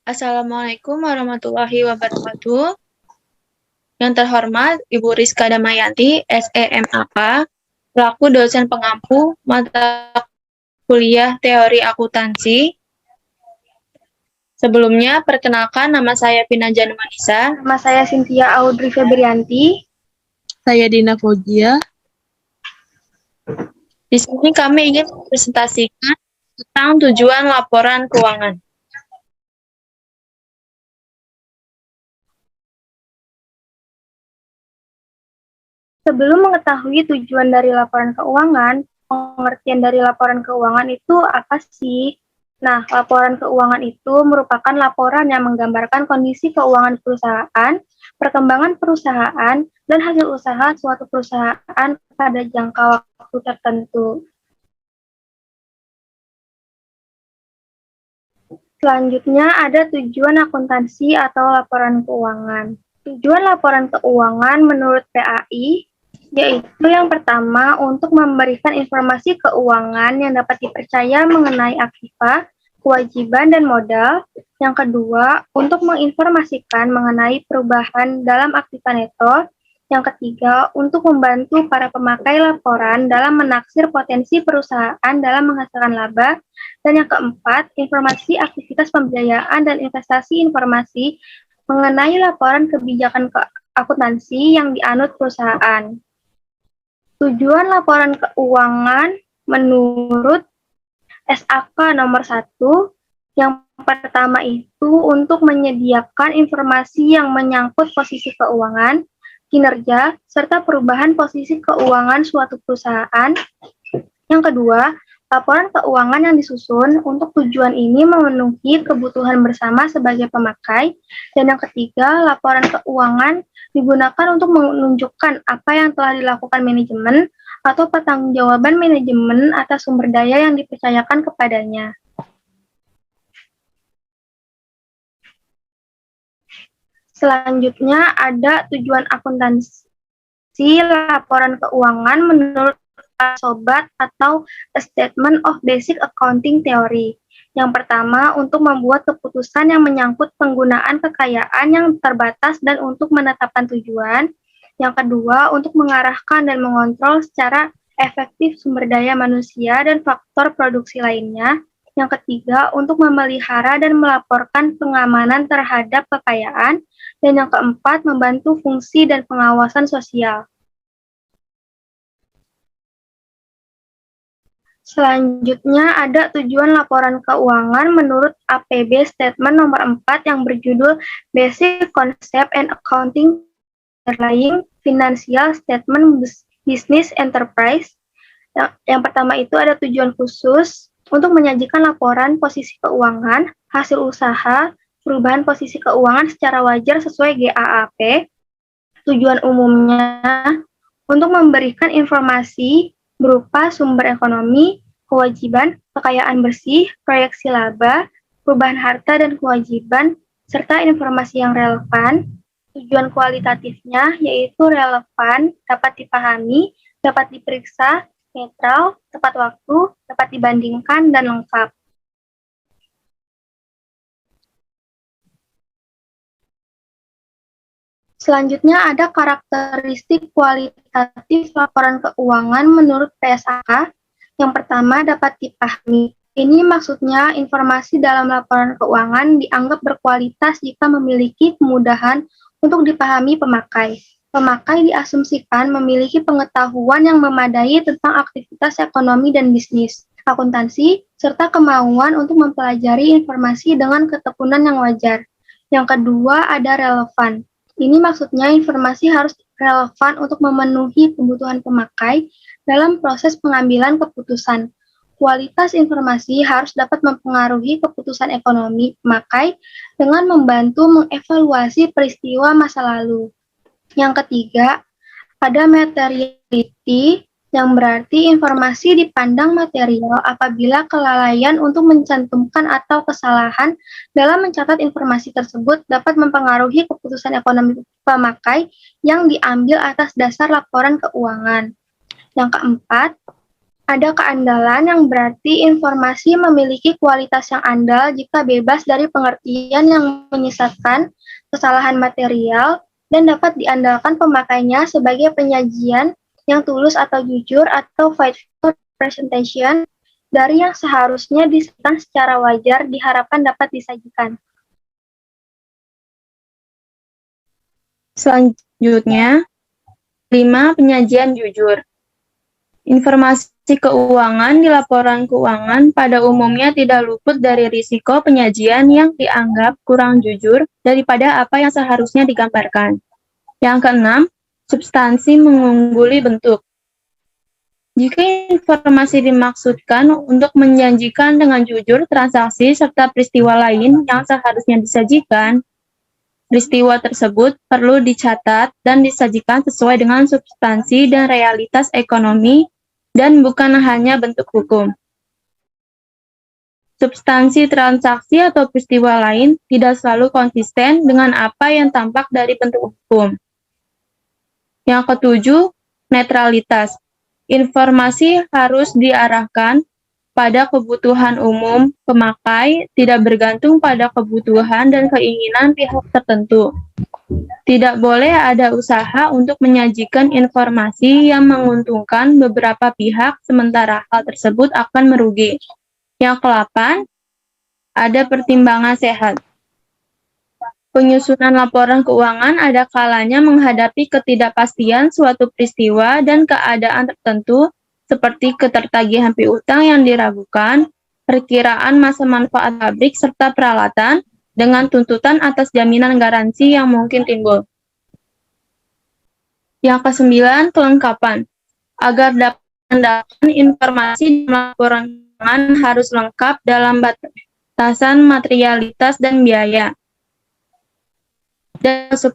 Assalamualaikum warahmatullahi wabarakatuh. Yang terhormat Ibu Rizka Damayanti, SEMAK, selaku dosen pengampu mata kuliah Teori Akuntansi. Sebelumnya, perkenalkan nama saya Pina Janumanisa. Nama saya Cynthia Audrey Febrianti. Saya Dina Fauzia. Di sini kami ingin mempresentasikan tentang tujuan laporan keuangan. Sebelum mengetahui tujuan dari laporan keuangan, pengertian dari laporan keuangan itu apa sih? Nah, laporan keuangan itu merupakan laporan yang menggambarkan kondisi keuangan perusahaan, perkembangan perusahaan, dan hasil usaha suatu perusahaan pada jangka waktu tertentu. Selanjutnya ada tujuan akuntansi atau laporan keuangan. Tujuan laporan keuangan menurut PAI yaitu yang pertama untuk memberikan informasi keuangan yang dapat dipercaya mengenai aktiva, kewajiban, dan modal. Yang kedua, untuk menginformasikan mengenai perubahan dalam aktiva neto. Yang ketiga, untuk membantu para pemakai laporan dalam menaksir potensi perusahaan dalam menghasilkan laba. Dan yang keempat, informasi aktivitas pembiayaan dan investasi informasi mengenai laporan kebijakan akuntansi yang dianut perusahaan. Tujuan laporan keuangan menurut SAK nomor 1, yang pertama itu untuk menyediakan informasi yang menyangkut posisi keuangan, kinerja, serta perubahan posisi keuangan suatu perusahaan. Yang kedua, laporan keuangan yang disusun untuk tujuan ini memenuhi kebutuhan bersama sebagai pemakai. Dan yang ketiga, laporan keuangan digunakan untuk menunjukkan apa yang telah dilakukan manajemen atau pertanggungjawaban manajemen atas sumber daya yang dipercayakan kepadanya. Selanjutnya ada tujuan akuntansi laporan keuangan menurut sobat atau a statement of basic accounting theory. Yang pertama, untuk membuat keputusan yang menyangkut penggunaan kekayaan yang terbatas dan untuk menetapkan tujuan. Yang kedua, untuk mengarahkan dan mengontrol secara efektif sumber daya manusia dan faktor produksi lainnya. Yang ketiga, untuk memelihara dan melaporkan pengamanan terhadap kekayaan. Dan yang keempat, membantu fungsi dan pengawasan sosial. Selanjutnya ada tujuan laporan keuangan menurut APB Statement nomor 4 yang berjudul Basic Concept and Accounting Underlying Financial Statement Business Enterprise. Yang pertama itu ada tujuan khusus untuk menyajikan laporan posisi keuangan, hasil usaha, perubahan posisi keuangan secara wajar sesuai GAAP. Tujuan umumnya untuk memberikan informasi berupa sumber ekonomi, kewajiban, kekayaan bersih, proyeksi laba, perubahan harta dan kewajiban, serta informasi yang relevan. Tujuan kualitatifnya yaitu relevan, dapat dipahami, dapat diperiksa, netral, tepat waktu, dapat dibandingkan, dan lengkap. Selanjutnya ada karakteristik kualitatif laporan keuangan menurut PSAK. Yang pertama dapat dipahami. Ini maksudnya informasi dalam laporan keuangan dianggap berkualitas jika memiliki kemudahan untuk dipahami pemakai. Pemakai diasumsikan memiliki pengetahuan yang memadai tentang aktivitas ekonomi dan bisnis, akuntansi, serta kemauan untuk mempelajari informasi dengan ketekunan yang wajar. Yang kedua ada relevan. Ini maksudnya informasi harus relevan untuk memenuhi kebutuhan pemakai dalam proses pengambilan keputusan. Kualitas informasi harus dapat mempengaruhi keputusan ekonomi pemakai dengan membantu mengevaluasi peristiwa masa lalu. Yang ketiga, ada materiality, yang berarti informasi dipandang material apabila kelalaian untuk mencantumkan atau kesalahan dalam mencatat informasi tersebut dapat mempengaruhi keputusan ekonomi pemakai yang diambil atas dasar laporan keuangan. Yang keempat, Ada keandalan yang berarti informasi memiliki kualitas yang andal jika bebas dari pengertian yang menyesatkan, kesalahan material, dan dapat diandalkan pemakainya sebagai penyajian yang tulus atau jujur atau faithful representation dari yang seharusnya disajikan secara wajar diharapkan dapat disajikan. Selanjutnya, 5. Penyajian jujur. Informasi keuangan di laporan keuangan pada umumnya tidak luput dari risiko penyajian yang dianggap kurang jujur daripada apa yang seharusnya digambarkan. Yang keenam, substansi mengungguli bentuk. Jika informasi dimaksudkan untuk menjanjikan dengan jujur transaksi serta peristiwa lain yang seharusnya disajikan, peristiwa tersebut perlu dicatat dan disajikan sesuai dengan substansi dan realitas ekonomi dan bukan hanya bentuk hukum. Substansi transaksi atau peristiwa lain tidak selalu konsisten dengan apa yang tampak dari bentuk hukum. Yang ketujuh, netralitas. Informasi harus diarahkan pada kebutuhan umum pemakai, tidak bergantung pada kebutuhan dan keinginan pihak tertentu. Tidak boleh ada usaha untuk menyajikan informasi yang menguntungkan beberapa pihak, sementara hal tersebut akan merugi. Yang ke-8, ada pertimbangan sehat. Penyusunan laporan keuangan ada kalanya menghadapi ketidakpastian suatu peristiwa dan keadaan tertentu, seperti ketertagihan piutang yang diragukan, perkiraan masa manfaat pabrik, serta peralatan, dengan tuntutan atas jaminan garansi yang mungkin timbul. Yang ke-9, kelengkapan. Agar dapat mendapatkan informasi dalam laporan keuangan harus lengkap dalam batasan materialitas dan biaya. Dan 10,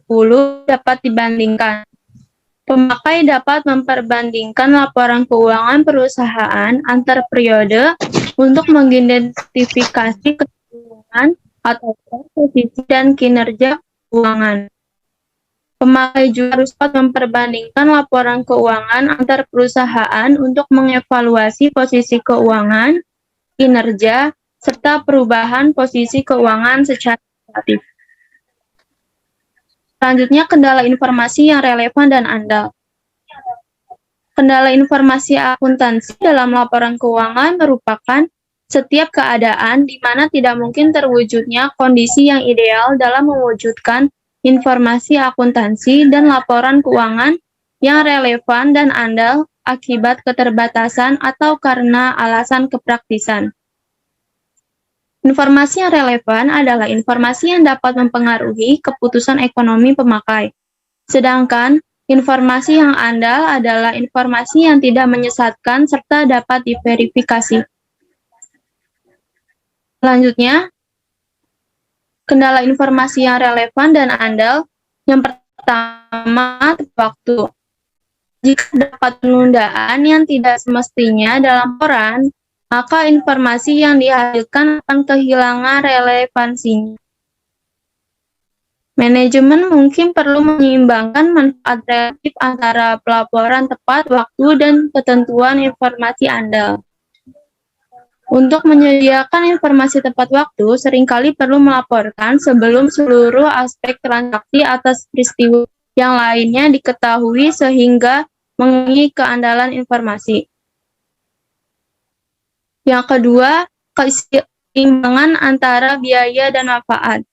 dapat dibandingkan. Pemakai dapat memperbandingkan laporan keuangan perusahaan antar periode untuk mengidentifikasi kecenderungan atau posisi dan kinerja keuangan. Pemakai juga harus dapat memperbandingkan laporan keuangan antar perusahaan untuk mengevaluasi posisi keuangan, kinerja, serta perubahan posisi keuangan secara relatif. Selanjutnya, kendala informasi yang relevan dan andal. Kendala informasi akuntansi dalam laporan keuangan merupakan setiap keadaan di mana tidak mungkin terwujudnya kondisi yang ideal dalam mewujudkan informasi akuntansi dan laporan keuangan yang relevan dan andal akibat keterbatasan atau karena alasan kepraktisan. Informasi yang relevan adalah informasi yang dapat mempengaruhi keputusan ekonomi pemakai. Sedangkan informasi yang andal adalah informasi yang tidak menyesatkan serta dapat diverifikasi. Selanjutnya, kendala informasi yang relevan dan andal. Yang pertama, waktu. Jika dapat penundaan yang tidak semestinya dalam laporan, maka informasi yang dihasilkan akan kehilangan relevansinya. Manajemen mungkin perlu menyeimbangkan manfaat relatif antara pelaporan tepat waktu dan ketentuan informasi andal. Untuk menyediakan informasi tepat waktu, seringkali perlu melaporkan sebelum seluruh aspek transaksi atas peristiwa yang lainnya diketahui sehingga mengurangi keandalan informasi. Yang kedua, keseimbangan antara biaya dan manfaat.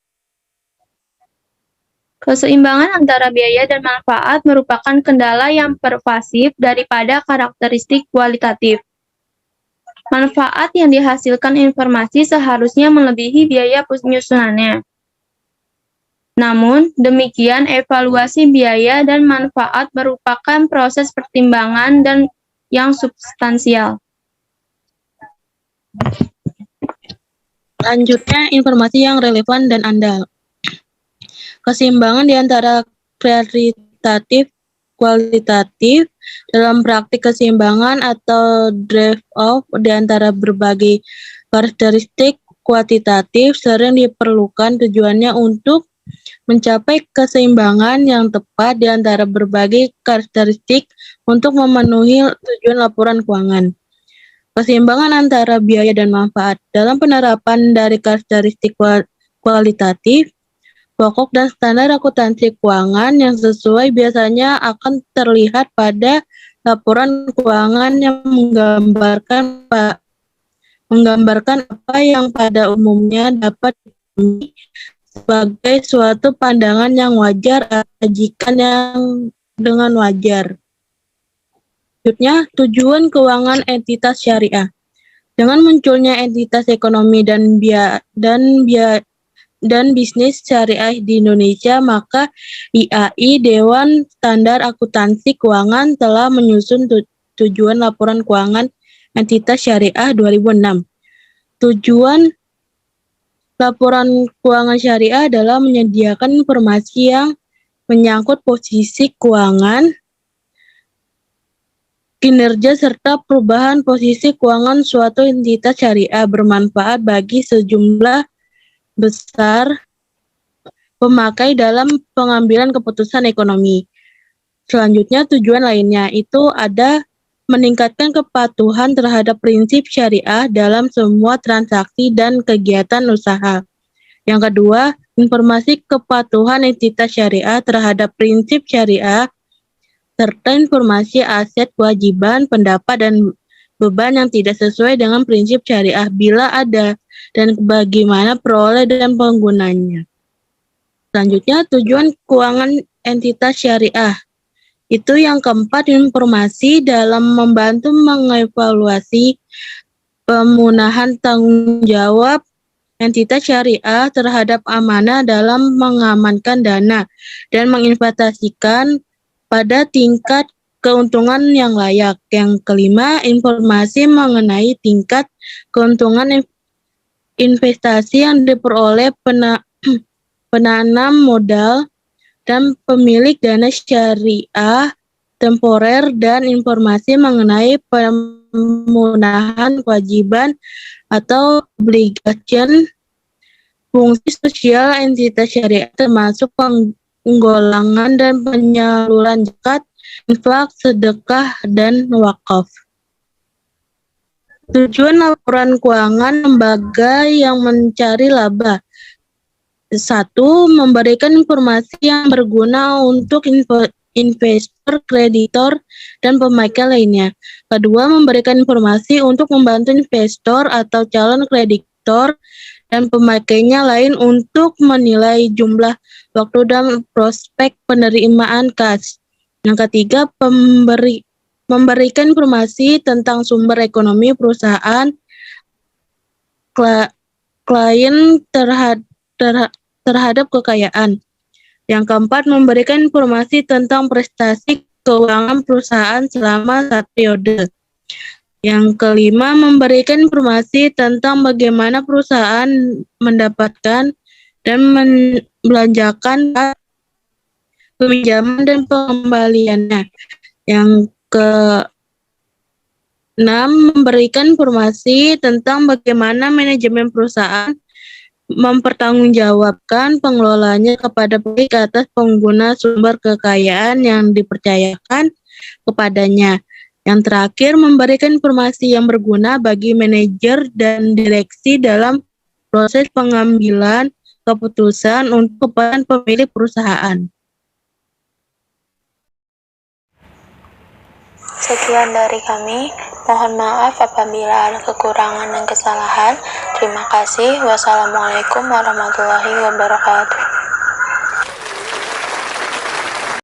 Keseimbangan antara biaya dan manfaat merupakan kendala yang pervasif daripada karakteristik kualitatif. Manfaat yang dihasilkan informasi seharusnya melebihi biaya penyusunannya. Namun, demikian evaluasi biaya dan manfaat merupakan proses pertimbangan dan yang substansial. Selanjutnya, informasi yang relevan dan andal. Keseimbangan di antara kualitatif kualitatif dalam praktik keseimbangan atau trade-off di antara berbagai karakteristik kuantitatif sering diperlukan tujuannya untuk mencapai keseimbangan yang tepat di antara berbagai karakteristik untuk memenuhi tujuan laporan keuangan. keseimbangan antara biaya dan manfaat. Dalam penerapan dari karakteristik kualitatif, pokok dan standar akuntansi keuangan yang sesuai biasanya akan terlihat pada laporan keuangan yang menggambarkan apa yang pada umumnya dapat dipahami sebagai suatu pandangan yang wajar atau sajikan yang dengan wajar. Selanjutnya, tujuan keuangan entitas syariah. Dengan munculnya entitas ekonomi dan bisnis syariah di Indonesia, maka IAI Dewan Standar Akuntansi Keuangan telah menyusun tujuan laporan keuangan entitas syariah 2006. Tujuan laporan keuangan syariah adalah menyediakan informasi yang menyangkut posisi keuangan, kinerja, serta perubahan posisi keuangan suatu entitas syariah bermanfaat bagi sejumlah besar pemakai dalam pengambilan keputusan ekonomi. Selanjutnya, tujuan lainnya itu ada meningkatkan kepatuhan terhadap prinsip syariah dalam semua transaksi dan kegiatan usaha. Yang kedua, informasi kepatuhan entitas syariah terhadap prinsip syariah serta informasi aset, kewajiban, pendapat, dan beban yang tidak sesuai dengan prinsip syariah bila ada, dan bagaimana peroleh dan penggunanya. Selanjutnya, tujuan keuangan entitas syariah. Itu yang keempat, informasi dalam membantu mengevaluasi pemenuhan tanggung jawab entitas syariah terhadap amanah dalam mengamankan dana dan menginvestasikan pada tingkat keuntungan yang layak. Yang kelima, informasi mengenai tingkat keuntungan investasi yang diperoleh penanam modal dan pemilik dana syariah temporer, dan informasi mengenai pemenuhan kewajiban atau obligation fungsi sosial entitas syariah termasuk penggolongan dan penyaluran zakat, infak, sedekah, dan wakaf. Tujuan laporan keuangan lembaga yang mencari laba. 1. Memberikan informasi yang berguna untuk investor, kreditor, dan pemakai lainnya. Kedua, memberikan informasi untuk membantu investor atau calon kreditor dan pemakainya lain untuk menilai jumlah waktu dan prospek penerimaan kas. Yang ketiga, memberikan informasi tentang sumber ekonomi perusahaan, klien terhadap kekayaan. Yang keempat, memberikan informasi tentang prestasi keuangan perusahaan selama satu periode. Yang kelima, memberikan informasi tentang bagaimana perusahaan mendapatkan dan membelanjakan peminjaman dan pengembaliannya. Yang keenam, memberikan informasi tentang bagaimana manajemen perusahaan mempertanggungjawabkan pengelolanya kepada publik atas pengguna sumber kekayaan yang dipercayakan kepadanya. Yang terakhir, memberikan informasi yang berguna bagi manajer dan direksi dalam proses pengambilan keputusan untuk kepentingan pemilik perusahaan. Sekian dari kami. Mohon maaf apabila ada kekurangan dan kesalahan. Terima kasih. Wassalamualaikum warahmatullahi wabarakatuh.